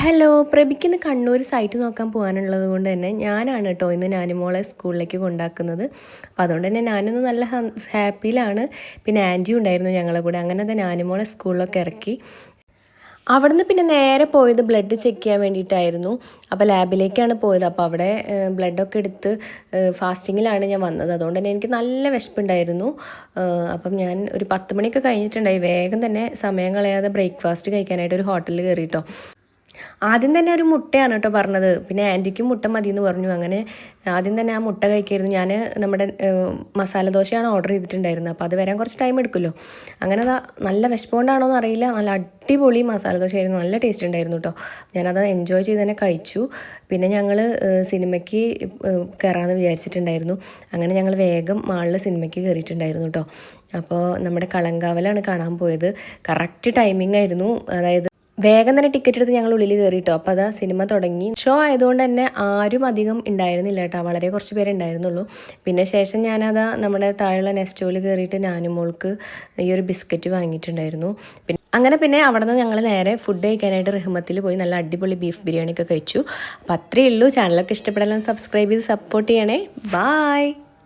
Hello പ്രഭിക്കിന്ന് Kannur site നോക്കാൻ പോകാനുള്ളത് കൊണ്ട് തന്നെ ഞാനാണ് കേട്ടോ ഇന്ന് നാനുമോളെ സ്കൂളിലേക്ക് കൊണ്ടാക്കുന്നത്. അപ്പോൾ അതുകൊണ്ട് തന്നെ ഞാനൊന്ന് നല്ല ഹാപ്പിയിലാണ്. പിന്നെ ആൻറ്റിയും ഉണ്ടായിരുന്നു ഞങ്ങളെ കൂടെ. അങ്ങനെ തന്നെ നാനുമോളെ സ്കൂളിലൊക്കെ ഇറക്കി. അവിടുന്ന് പിന്നെ നേരെ പോയത് ബ്ലഡ് ചെക്ക് ചെയ്യാൻ വേണ്ടിയിട്ടായിരുന്നു. അപ്പോൾ ലാബിലേക്കാണ് പോയത്. അപ്പോൾ അവിടെ ബ്ലഡൊക്കെ എടുത്ത് ഫാസ്റ്റിങ്ങിലാണ് ഞാൻ വന്നത്. അതുകൊണ്ട് തന്നെ എനിക്ക് നല്ല വിശപ്പുണ്ടായിരുന്നു. അപ്പം ഞാൻ ഒരു 10 മണിയൊക്കെ കഴിഞ്ഞിട്ടുണ്ടായി. വേഗം തന്നെ സമയം കളയാതെ ബ്രേക്ക്ഫാസ്റ്റ് കഴിക്കാനായിട്ട് ഒരു ഹോട്ടലിൽ കയറിയിട്ടോ. ആദ്യം തന്നെ ഒരു മുട്ടയാണ് കേട്ടോ പറഞ്ഞത്. പിന്നെ ആൻറ്റിക്കും മുട്ട മതി എന്ന് പറഞ്ഞു. അങ്ങനെ ആദ്യം തന്നെ ആ മുട്ട കഴിക്കായിരുന്നു. ഞാൻ നമ്മുടെ മസാല ദോശയാണ് ഓർഡർ ചെയ്തിട്ടുണ്ടായിരുന്നത്. അപ്പോൾ അത് വരാൻ കുറച്ച് ടൈം എടുക്കുമല്ലോ. അങ്ങനെ അതാ നല്ല വിശപ്പുകൊണ്ടാണോ എന്ന് അറിയില്ല, നല്ല അടിപൊളി മസാല ദോശയായിരുന്നു. നല്ല ടേസ്റ്റ് ഉണ്ടായിരുന്നു കേട്ടോ. ഞാനത് എൻജോയ് ചെയ്ത് തന്നെ കഴിച്ചു. പിന്നെ ഞങ്ങൾ സിനിമയ്ക്ക് കയറാമെന്ന് വിചാരിച്ചിട്ടുണ്ടായിരുന്നു. അങ്ങനെ ഞങ്ങൾ വേഗം മാളിൽ സിനിമയ്ക്ക് കയറിയിട്ടുണ്ടായിരുന്നു കേട്ടോ. അപ്പോൾ നമ്മുടെ കളങ്കാവലാണ് കാണാൻ പോയത്. കറക്റ്റ് ടൈമിംഗ് ആയിരുന്നു. അതായത് വേഗം തന്നെ ടിക്കറ്റ് എടുത്ത് ഞങ്ങൾ ഉള്ളിൽ കയറിയിട്ടോ. അപ്പോൾ അതാ സിനിമ തുടങ്ങി. ഷോ ആയതുകൊണ്ട് തന്നെ ആരും അധികം ഉണ്ടായിരുന്നില്ല കേട്ടോ. വളരെ കുറച്ച് പേരെ ഉണ്ടായിരുന്നുള്ളൂ. പിന്നെ ശേഷം ഞാനതാ നമ്മുടെ താഴെയുള്ള നെസ്റ്റോയിൽ കയറിയിട്ട് നാനുമോൾക്ക് ഈ ഒരു ബിസ്ക്കറ്റ് വാങ്ങിയിട്ടുണ്ടായിരുന്നു. പിന്നെ അവിടെ നിന്ന് ഞങ്ങൾ നേരെ ഫുഡ് കഴിക്കാനായിട്ട് റഹ്മത്തിൽ പോയി നല്ല അടിപൊളി ബീഫ് ബിരിയാണി ഒക്കെ കഴിച്ചു. അപ്പോൾ അത്രയേ ഉള്ളൂ. ചാനലൊക്കെ ഇഷ്ടപ്പെടാൻ സബ്സ്ക്രൈബ് ചെയ്ത് സപ്പോർട്ട് ചെയ്യണേ. ബായ്.